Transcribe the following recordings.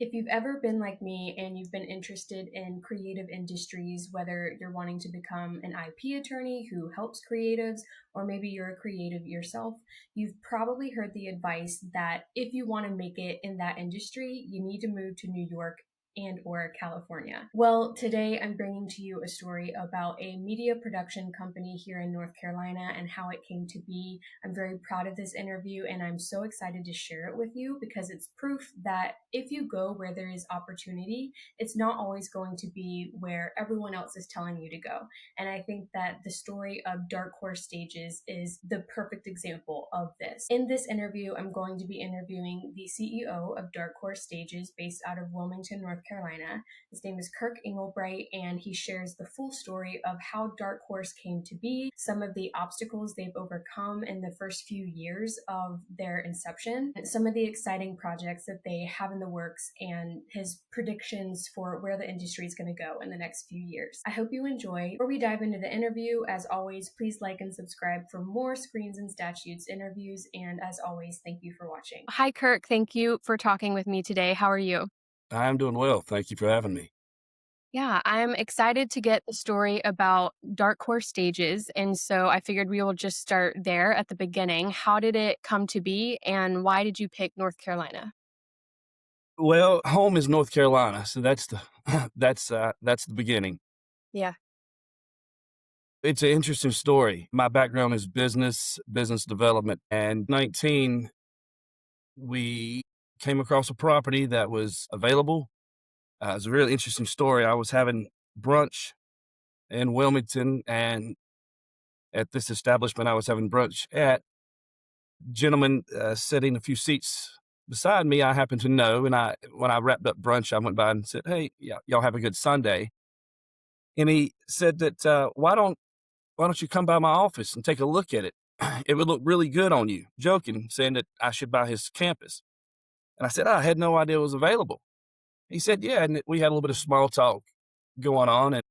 If you've ever been like me and you've been interested in creative industries, whether you're wanting to become an IP attorney who helps creatives, or maybe you're a creative yourself, you've probably heard the advice that if you want to make it in that industry, you need to move to New York and or California. Well, today I'm bringing to you a story about a media production company here in North Carolina and how it came to be. I'm very proud of this interview and I'm so excited to share it with you because it's proof that if you go where there is opportunity, it's not always going to be where everyone else is telling you to go. And I think that the story of Dark Horse Stages is the perfect example of this. In this interview, I'm going to be interviewing the CEO of Dark Horse Stages based out of Wilmington, North Carolina. His name is Kirk Englebright, and he shares the full story of how Dark Horse came to be, some of the obstacles they've overcome in the first few years of their inception, and some of the exciting projects that they have in the works, and his predictions for where the industry is going to go in the next few years. I hope you enjoy. Before we dive into the interview, as always, please like and subscribe for more Screens and Statutes interviews, and as always, thank you for watching. Hi, Kirk. Thank you for talking with me today. How are you? I'm doing well. Thank you for having me. Yeah, I'm excited to get the story about Dark Horse Stages. And so I figured we will just start there at the beginning. How did it come to be, and why did you pick North Carolina? Well, home is North Carolina, so that's the that's the beginning. Yeah. It's an interesting story. My background is business development, and 19 we came across a property that was available. It's a really interesting story. I was having brunch in Wilmington, and at this establishment I was having brunch at, gentleman sitting a few seats beside me, I happened to know, and when I wrapped up brunch, I went by and said, "Hey, yeah, y'all have a good Sunday." And he said that, "Why don't you come by my office and take a look at it? It would look really good on you." Joking, saying that I should buy his campus. And I said, "I had no idea it was available." He said, "Yeah," and we had a little bit of small talk going on, and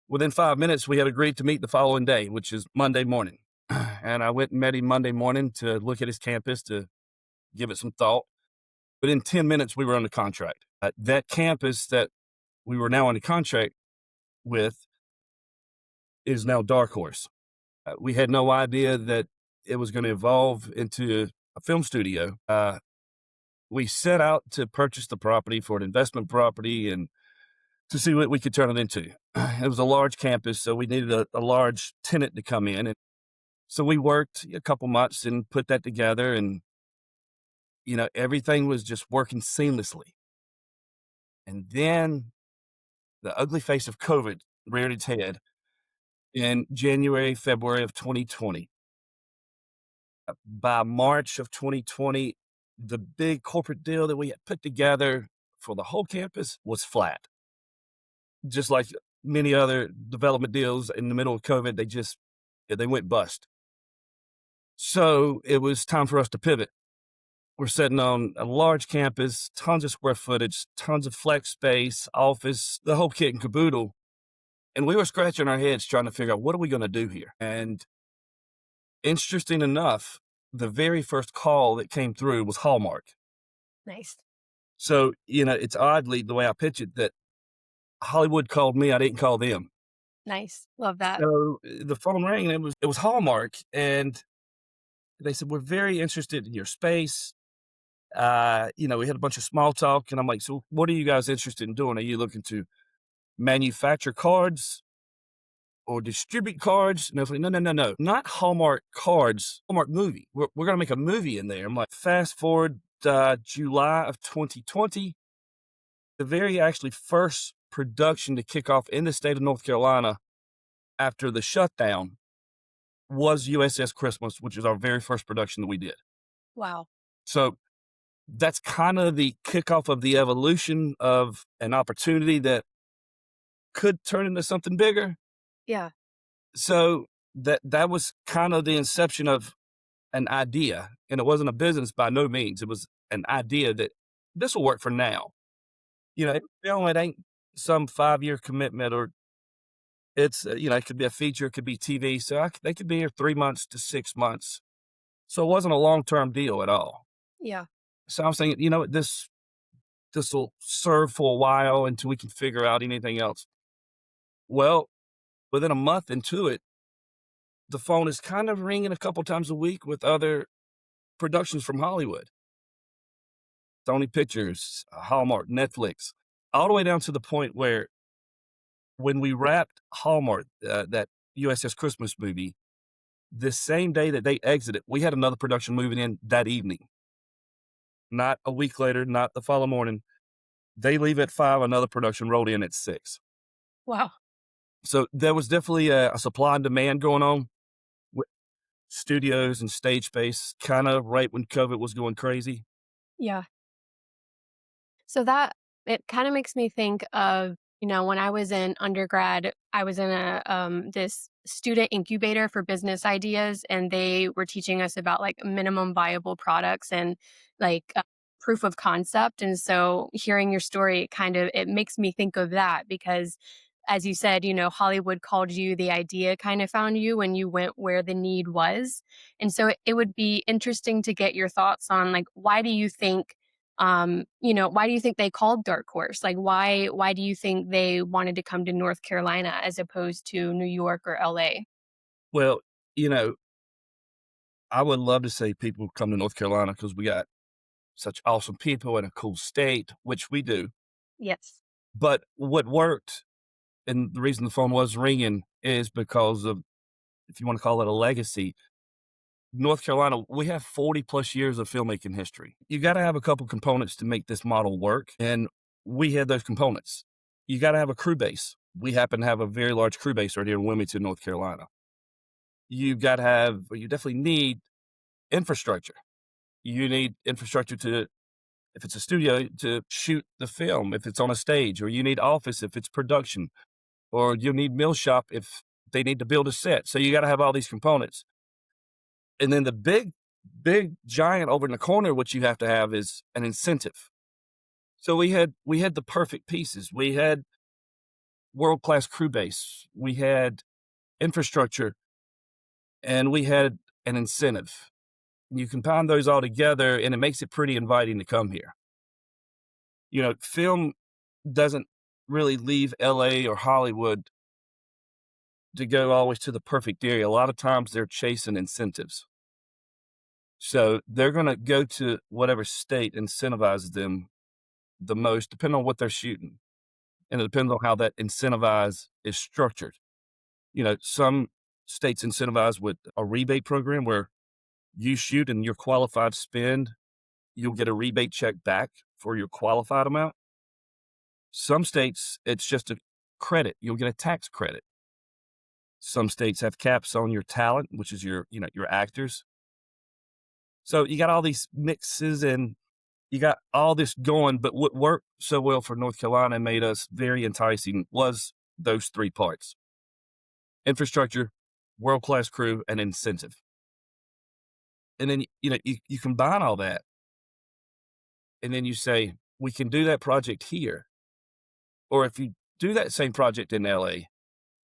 within 5 minutes, we had agreed to meet the following day, which is Monday morning. And I went and met him Monday morning to look at his campus, to give it some thought. But in 10 minutes, we were under contract. That campus that we were now under contract with is now Dark Horse. We had no idea that it was going to evolve into a film studio. We set out to purchase the property for an investment property and to see what we could turn it into. It was a large campus, so we needed a large tenant to come in. And so we worked a couple months and put that together, and everything was just working seamlessly. And then the ugly face of COVID reared its head in January, February of 2020. By March of 2020, the big corporate deal that we had put together for the whole campus was flat. Just like many other development deals in the middle of COVID, they went bust. So it was time for us to pivot. We're sitting on a large campus, tons of square footage, tons of flex space, office, the whole kit and caboodle. And we were scratching our heads trying to figure out, what are we going to do here? And interesting enough, the very first call that came through was Hallmark. Nice. So, it's oddly the way I pitch it that Hollywood called me, I didn't call them. Nice. Love that. So the phone rang, and it was Hallmark, and they said, "We're very interested in your space." We had a bunch of small talk, and I'm like, "So what are you guys interested in doing? Are you looking to manufacture cards or distribute cards?" And I was like, "No, no, no, no, not Hallmark cards, Hallmark movie. We're going to make a movie in there." I'm like, fast forward July of 2020, the very actually first production to kick off in the state of North Carolina after the shutdown was USS Christmas, which is our very first production that we did. Wow. So that's kind of the kickoff of the evolution of an opportunity that could turn into something bigger. Yeah. So that was kind of the inception of an idea, and it wasn't a business by no means. It was an idea that this will work for now. It ain't some 5-year commitment, or it's it could be a feature, it could be TV. So they could be here 3 months to 6 months. So it wasn't a long-term deal at all. Yeah. So I was thinking, this this will serve for a while until we can figure out anything else. Well, within a month into it, the phone is kind of ringing a couple times a week with other productions from Hollywood, Sony Pictures, Hallmark, Netflix, all the way down to the point where when we wrapped Hallmark, that USS Christmas movie, the same day that they exited, we had another production moving in that evening. Not a week later, not the following morning. They leave at 5, another production rolled in at 6. Wow. So there was definitely a supply and demand going on with studios and stage space, kind of right when COVID was going crazy. Yeah. So that it kind of makes me think of, when I was in undergrad, I was in a this student incubator for business ideas, and they were teaching us about like minimum viable products and like proof of concept. And so hearing your story, it makes me think of that because as you said, Hollywood called you, the idea kind of found you when you went where the need was. And so it would be interesting to get your thoughts on like why do you think they called Dark Horse? Like why do you think they wanted to come to North Carolina as opposed to New York or LA? Well, you know, I would love to say people come to North Carolina because we got such awesome people and a cool state, which we do. Yes. But what worked and the reason the phone was ringing is because of, if you want to call it a legacy, North Carolina, we have 40 plus years of filmmaking history. You got to have a couple components to make this model work. And we had those components. You got to have a crew base. We happen to have a very large crew base right here in Wilmington, North Carolina. You got to have, or you definitely need infrastructure. You need infrastructure to, if it's a studio, to shoot the film, if it's on a stage, or you need office if it's production, or you need mill shop if they need to build a set. So you got to have all these components. And then the big giant over in the corner, what you have to have is an incentive. So we had the perfect pieces. We had world-class crew base. We had infrastructure and we had an incentive. You combine those all together and it makes it pretty inviting to come here. Film doesn't really leave LA or Hollywood to go always to the perfect area. A lot of times they're chasing incentives. So they're going to go to whatever state incentivizes them the most, depending on what they're shooting. And it depends on how that incentivize is structured. Some states incentivize with a rebate program where you shoot and you're qualified to spend, you'll get a rebate check back for your qualified amount. Some states, it's just a credit. You'll get a tax credit. Some states have caps on your talent, which is your actors. So you got all these mixes and you got all this going, but what worked so well for North Carolina and made us very enticing was those three parts: infrastructure, world-class crew, and incentive. And then, you combine all that and then you say, we can do that project here. Or if you do that same project in LA,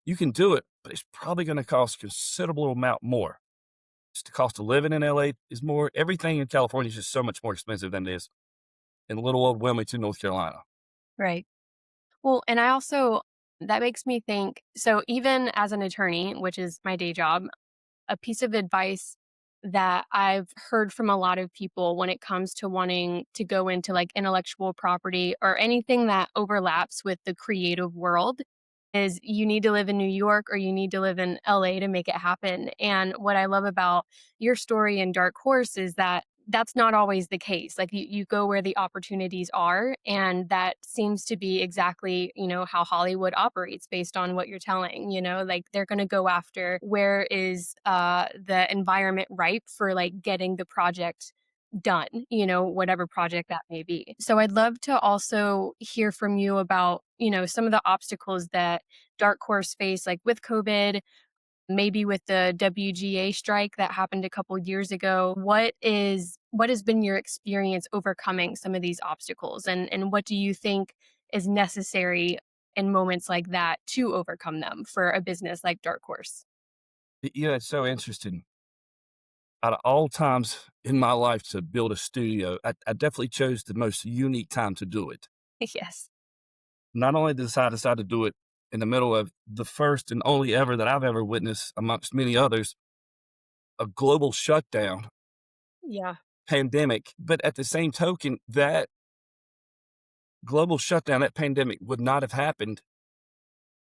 you can do it, but it's probably going to cost considerable amount more. It's the cost of living in LA is more. Everything in California is just so much more expensive than it is in little old Wilmington, North Carolina. Right. Well, and I also that makes me think, so even as an attorney, which is my day job, a piece of advice that I've heard from a lot of people when it comes to wanting to go into like intellectual property or anything that overlaps with the creative world is you need to live in New York or you need to live in LA to make it happen. And what I love about your story in Dark Horse is that that's not always the case. Like you go where the opportunities are. And that seems to be exactly, how Hollywood operates based on what you're telling, like they're going to go after where is the environment ripe for like getting the project done, whatever project that may be. So I'd love to also hear from you about, some of the obstacles that Dark Horse face, like with COVID, maybe with the WGA strike that happened a couple years ago. What has been your experience overcoming some of these obstacles, and what do you think is necessary in moments like that to overcome them for a business like Dark Horse? Yeah, it's so interesting. out of all times in my life to build a studio, I definitely chose the most unique time to do it. Yes. Not only did I decide to do it in the middle of the first and only ever that I've ever witnessed, amongst many others, a global shutdown, Yeah. pandemic, but at the same token, that global shutdown, that pandemic would not have happened.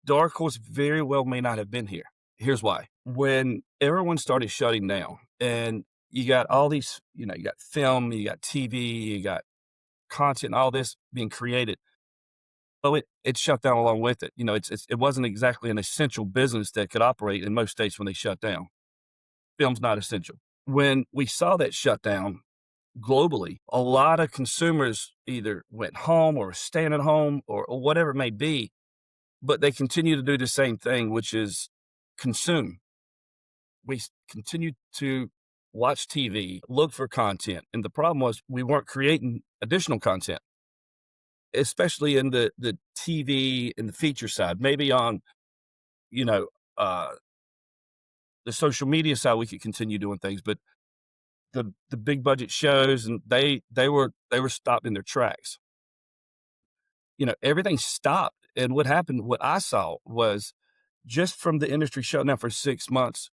Dark Horse very well may not have been here. Here's why. When everyone started shutting down and you got all these, you got film, you got TV, you got content, all this being created. Well, it shut down along with it. It wasn't exactly an essential business that could operate in most states when they shut down. Film's not essential. When we saw that shutdown globally, a lot of consumers either went home or staying at home or whatever it may be, but they continue to do the same thing, which is consume. Continued to watch TV, look for content, and the problem was we weren't creating additional content, especially in the TV and the feature side. Maybe on, you know, uh, the social media side, we could continue doing things, but the big budget shows and they were stopped in their tracks. Everything stopped, and what I saw was just from the industry shutting down for 6 months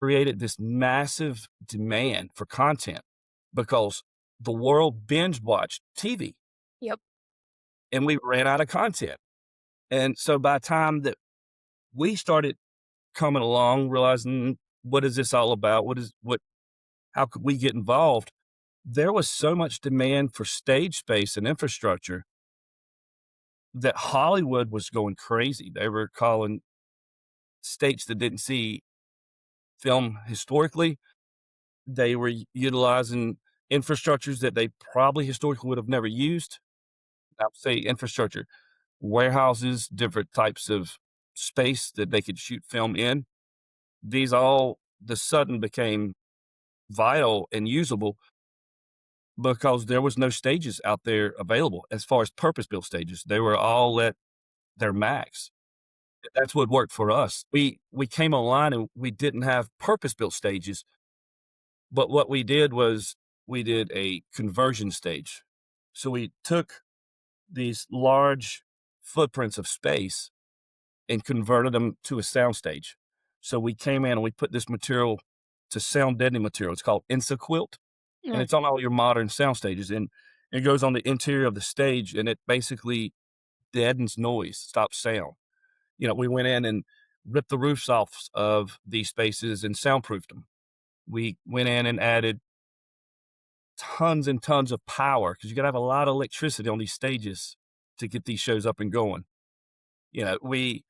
created this massive demand for content because the world binge watched TV Yep. and we ran out of content. And so by the time that we started coming along, realizing what is this all about? How could we get involved? There was so much demand for stage space and infrastructure that Hollywood was going crazy. They were calling states that didn't see film historically. They were utilizing infrastructures that they probably historically would have never used. I would say infrastructure, warehouses, different types of space that they could shoot film in. These all the sudden became vital and usable because there was no stages out there available as far as purpose-built stages. They were all at their max. That's what worked for us. We came online and we didn't have purpose-built stages, but what we did was we did a conversion stage. So we took these large footprints of space and converted them to a sound stage. So we came in and we put this material to sound deadening material. It's called Quilt, and Mm. it's on all your modern sound stages. And it goes on the interior of the stage, and it basically deadens noise, stops sound. We went in and ripped the roofs off of these spaces and soundproofed them. We went in and added tons and tons of power because you got to have a lot of electricity on these stages to get these shows up and going. We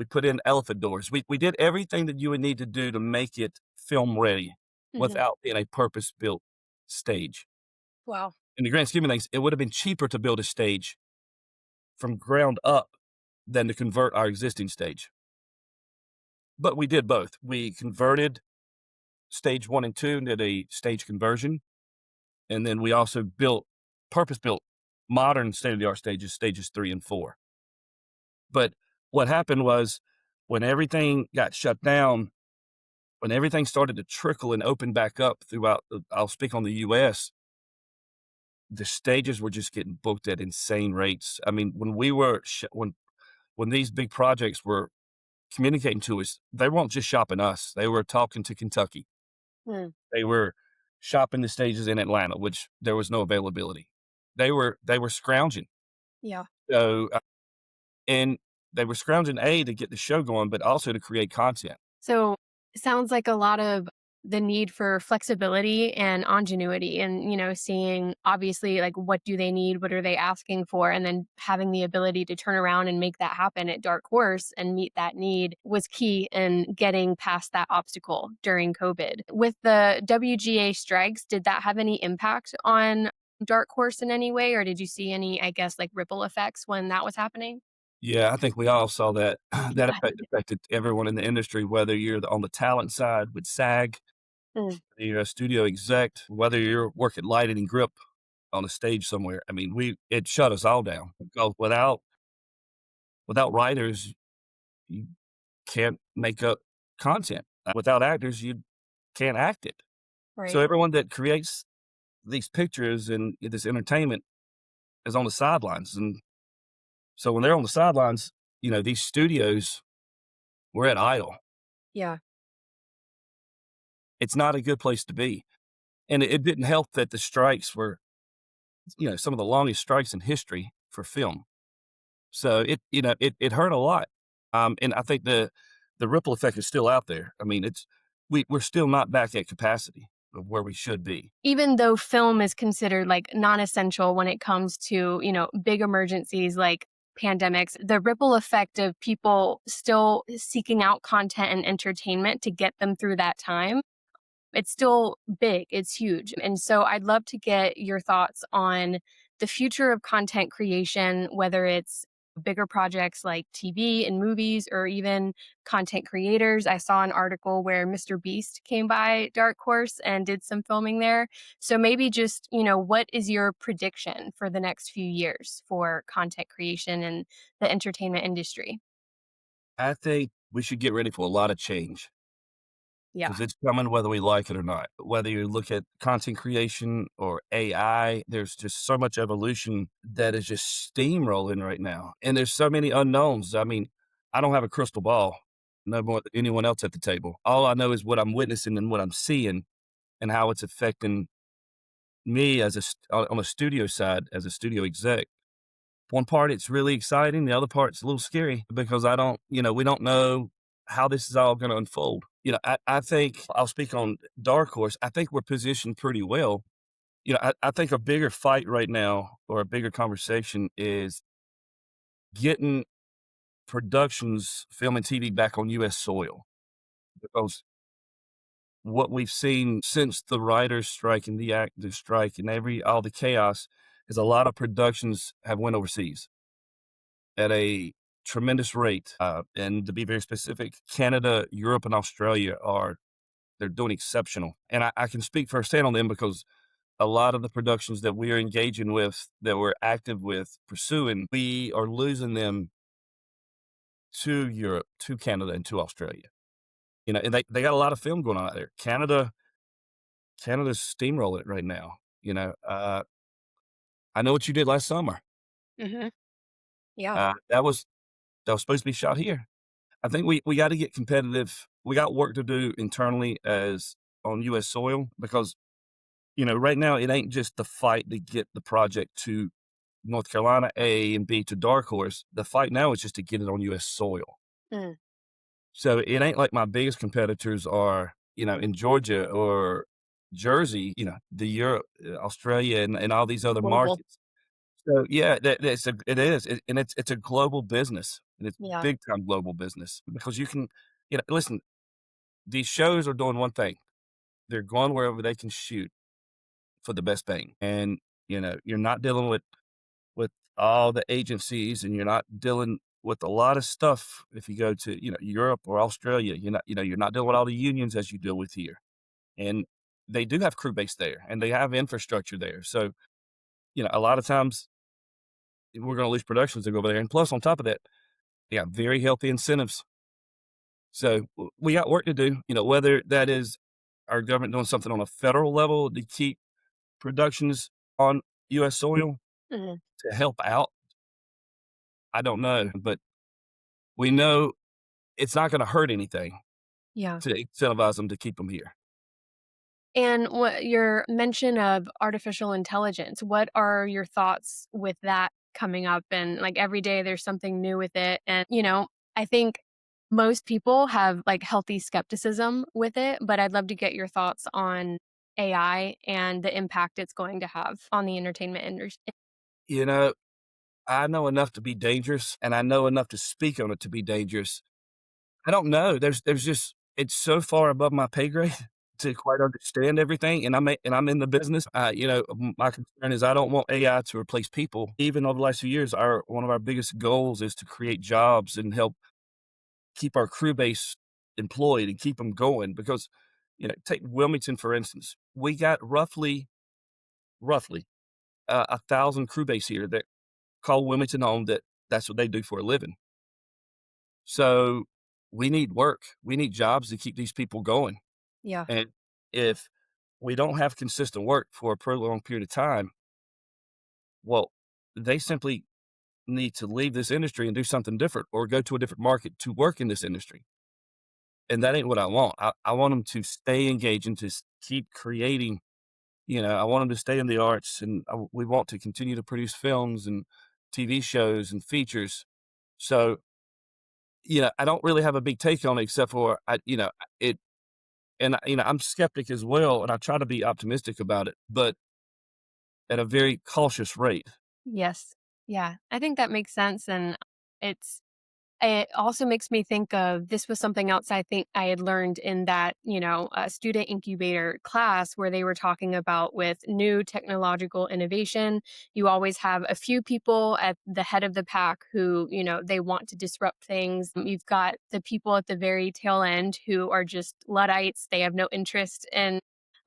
put in elephant doors. We did everything that you would need to do to make it film ready Mhm. without being a purpose built stage. Wow. In the grand scheme of things, it would have been cheaper to build a stage from ground up than to convert our existing stage. But we did both. We converted stage 1 and 2 and did a stage conversion, and then we also built purpose-built modern state-of-the-art stages, stages 3 and 4. But what happened was when everything got shut down, when everything started to trickle and open back up throughout I'll speak on the US, the stages were just getting booked at insane rates. I mean, when we were when these big projects were communicating to us, they weren't just shopping us, they were talking to Kentucky. Mm. They were shopping the stages in Atlanta, which there was no availability. They were scrounging. Yeah. So, and they were scrounging A, to get the show going, but also to create content. So it sounds like a lot of the need for flexibility and ingenuity and, seeing obviously like what do they need? What are they asking for? And then having the ability to turn around and make that happen at Dark Horse and meet that need was key in getting past that obstacle during COVID. With the WGA strikes, did that have any impact on Dark Horse in any way? Or did you see any, I guess, like ripple effects when that was happening? Yeah, I think we all saw that. That Yeah. affected everyone in the industry, whether you're on the talent side with SAG, Mm. whether you're a studio exec, whether you're working lighting and grip on a stage somewhere. I mean, it shut us all down because without writers, you can't make up content. Without actors, you can't act it. So Right. everyone that creates these pictures and this entertainment is on the sidelines, and so when they're on the sidelines, these studios were at idle. Yeah. It's not a good place to be, and it didn't help that the strikes were, some of the longest strikes in history for film. So it hurt a lot, and I think the ripple effect is still out there. I mean, we're still not back at capacity of where we should be. Even though film is considered like non-essential when it comes to, big emergencies like pandemics, the ripple effect of people still seeking out content and entertainment to get them through that time, it's still big, it's huge. And so I'd love to get your thoughts on the future of content creation, whether it's bigger projects like TV and movies or even content creators. I saw an article where Mr. Beast came by Dark Horse and did some filming there. So maybe just, what is your prediction for the next few years for content creation and the entertainment industry? I think we should get ready for a lot of change Yeah. because it's coming whether we like it or not. Whether you look at content creation or AI, there's just so much evolution that is just steamrolling right now, and there's so many unknowns. I mean, I don't have a crystal ball, no more than anyone else at the table. All I know is what I'm witnessing and what I'm seeing and how it's affecting me as on a studio side, as a studio exec. One part, it's really exciting. The other part's a little scary because we don't know how this is all going to unfold. I think I'll speak on Dark Horse. I think we're positioned pretty well. I think a bigger fight right now or a bigger conversation is getting productions, film and TV back on U.S. soil because what we've seen since the writers' strike and the actors' strike and all the chaos is a lot of productions have went overseas at a tremendous rate. And to be very specific, Canada, Europe, and Australia they're doing exceptional. And I can speak firsthand on them because a lot of the productions that we are engaging with, that we're active with, pursuing, we are losing them to Europe, to Canada, and to Australia. And they got a lot of film going on out there. Canada's steamrolling it right now. I Know What You Did Last Summer. Hmm. Yeah. That was supposed to be shot here. I think we got to get competitive. We got work to do internally as on U.S. soil because right now it ain't just the fight to get the project to North Carolina A and B to Dark Horse. The fight now is just to get it on U.S. soil. Mm. So it ain't like my biggest competitors are in Georgia or Jersey. The Europe, Australia, and all these other Global. markets. So, yeah, it is, and it's a global business, and it's Yeah. big time global business because listen, these shows are doing one thing. They're going wherever they can shoot for the best bang, and, you're not dealing with all the agencies, and you're not dealing with a lot of stuff if you go to, Europe or Australia. You're not dealing with all the unions as you deal with here, and they do have crew base there, and they have infrastructure there, so, a lot of times we're gonna lose productions to go over there, and plus, on top of that, they got very healthy incentives. So, we got work to do, whether that is our government doing something on a federal level to keep productions on US soil Mhm. to help out, I don't know, but we know it's not gonna hurt anything Yeah. to incentivize them to keep them here. And what your mention of artificial intelligence, what are your thoughts with that coming up? And like every day there's something new with it. And, I think most people have like healthy skepticism with it, but I'd love to get your thoughts on AI and the impact it's going to have on the entertainment industry. You know, I know enough to be dangerous, and I know enough to speak on it to be dangerous. I don't know. There's just it's so far above my pay grade to quite understand everything, and I'm in the business. My concern is I don't want AI to replace people. Even over the last few years, our one of our biggest goals is to create jobs and help keep our crew base employed and keep them going because, take Wilmington, for instance. We got roughly, 1,000 crew base here that call Wilmington home that's what they do for a living. So, we need work. We need jobs to keep these people going. Yeah. And if we don't have consistent work for a prolonged period of time, well, they simply need to leave this industry and do something different or go to a different market to work in this industry. And that ain't what I want. I want them to stay engaged and to keep creating. I want them to stay in the arts, and we want to continue to produce films and TV shows and features. So, I don't really have a big take on it except for it, and I'm skeptic as well, and I try to be optimistic about it, but at a very cautious rate. Yes. Yeah. I think that makes sense. And it's it also makes me think of this was something else I think I had learned in that, student incubator class where they were talking about with new technological innovation. You always have a few people at the head of the pack who, they want to disrupt things. You've got the people at the very tail end who are just Luddites. They have no interest in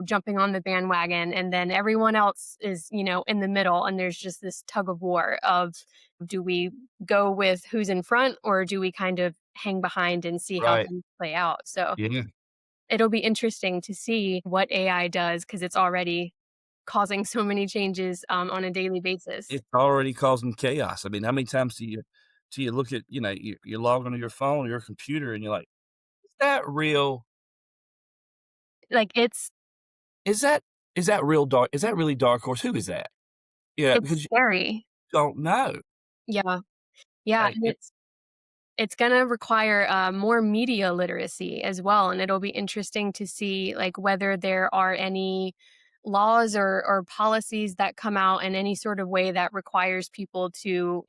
jumping on the bandwagon. And then everyone else is, in the middle. And there's just this tug of war of, do we go with who's in front or do we kind of hang behind and see how Right. things play out? So Yeah. it'll be interesting to see what AI does because it's already causing so many changes on a daily basis. It's already causing chaos. I mean, how many times do you look at, you log onto your phone or your computer and you're like, "Is that real? Like Is that is that real dark? Is that really Dark Horse? Who is that?" Yeah, it's because you scary. don't know. Yeah. Yeah. Like, And it's gonna require, more media literacy as well, and it'll be interesting to see, like, whether there are any laws or policies that come out in any sort of way that requires people to,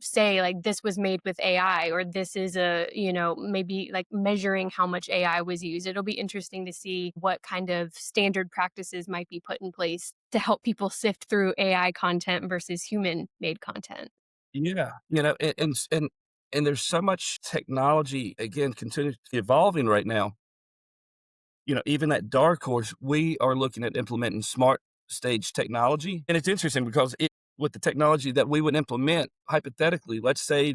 say, like, "This was made with AI," or "This is maybe, like, measuring how much AI was used. It'll be interesting to see what kind of standard practices might be put in place to help people sift through AI content versus human-made content. yeah, and there's so much technology, again, continuously evolving right now. Even at Dark Horse, we are looking at implementing smart stage technology, and it's interesting because with the technology that we would implement, hypothetically, let's say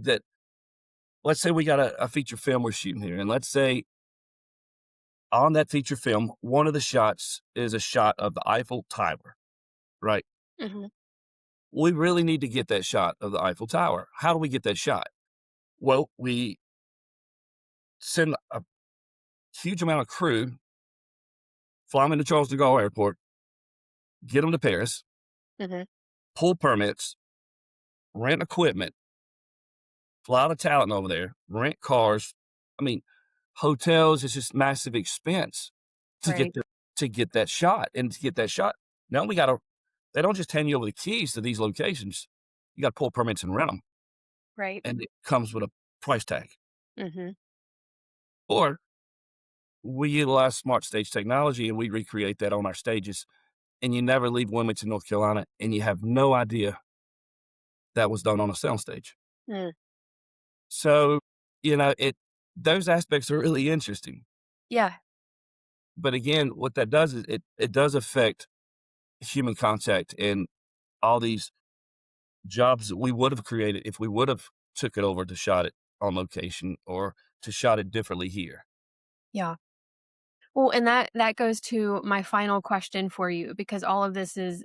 we got a feature film we're shooting here, and let's say on that feature film, one of the shots is a shot of the Eiffel Tower, right? Mhm. We really need to get that shot of the Eiffel Tower. How do we get that shot? Well, we send a huge amount of crew, fly them into Charles de Gaulle Airport, get them to Paris, Mhm. pull permits, rent equipment, fly the talent over there, rent cars. I mean, hotels is just massive expense to get Right. the to get that shot, and to get that shot, now we gotta they don't just hand you over the keys to these locations. You gotta pull permits and rent them, Right. and it comes with a price tag. Mhm. Or we utilize smart stage technology and we recreate that on our stages, and you never leave Wilmington, North Carolina, and you have no idea that was done on a soundstage. Mm. So, it those aspects are really interesting. Yeah. But again, what that does is it does affect human contact and all these jobs that we would have created if we would have took it over to shot it on location or to shot it differently here. Yeah. Well, and that goes to my final question for you because all of this is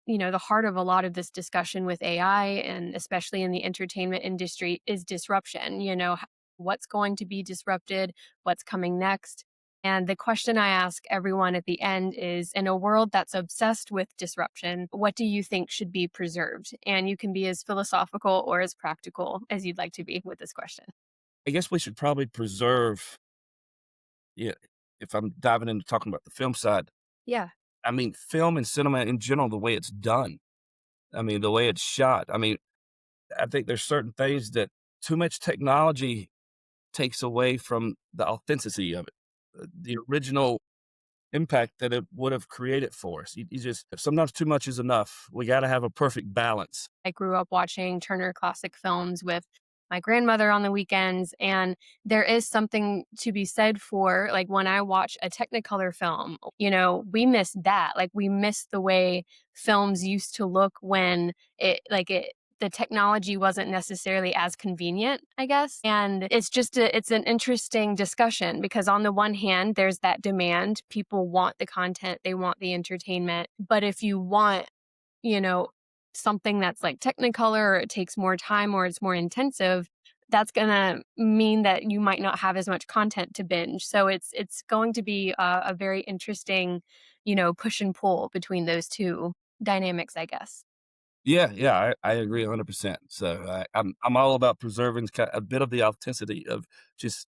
the heart of a lot of this discussion with AI and especially in the entertainment industry is disruption. What's going to be disrupted, what's coming next. And the question I ask everyone at the end is in a world that's obsessed with disruption, what do you think should be preserved? And you can be as philosophical or as practical as you'd like to be with this question. I guess we should probably preserve, yeah, if I'm diving into talking about the film side, Yeah. I mean, film and cinema in general, the way it's done. I mean, the way it's shot. I mean, I think there's certain things that too much technology takes away from the authenticity of it, the original impact that it would have created for us. You just sometimes too much is enough. We got to have a perfect balance. I grew up watching Turner Classic Films with my grandmother on the weekends, and there is something to be said for, like, when I watch a Technicolor film, we miss that, like, we miss the way films used to look when it the technology wasn't necessarily as convenient, I guess. And it's an interesting discussion because on the one hand, there's that demand. People want the content, they want the entertainment. But if you want, you know, something that's like Technicolor or it takes more time or it's more intensive, that's gonna mean that you might not have as much content to binge. So it's going to be a very interesting, push and pull between those two dynamics, I guess. Yeah, yeah, I agree 100%. So, I'm all about preserving a bit of the authenticity of just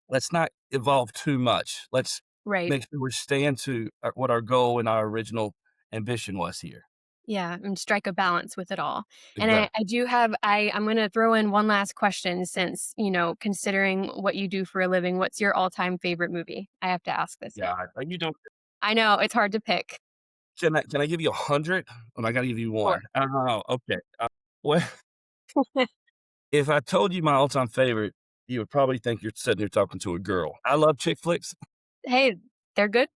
let's not evolve too much. Let's Right. make sure we're staying to what our goal and our original ambition was here. Yeah, and strike a balance with it all. And Exactly. I do have I'm gonna throw in one last question since, considering what you do for a living, what's your all-time favorite movie? I have to ask this now. Yeah, you don't I know, it's hard to pick. can I give you 100? Or I gotta give you Sure. 1? Oh, okay. Well, if I told you my all-time favorite, you would probably think you're sitting here talking to a girl. I love chick flicks. Hey, they're good?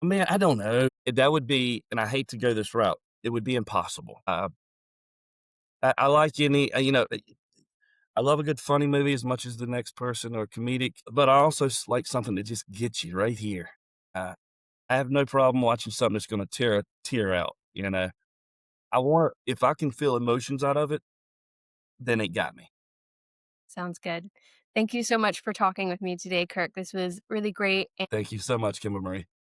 Man, I don't know. That would be and I hate to go this route, it would be impossible. I like any I love a good funny movie as much as the next person or comedic, but I also like something that just gets you right here. Uh, I have no problem watching something that's gonna tear a tear out, you know? I want if I can feel emotions out of it, then it got me. Sounds good. Thank you so much for talking with me today, Kirk. This was really great. Thank you so much, Kimberly Marie.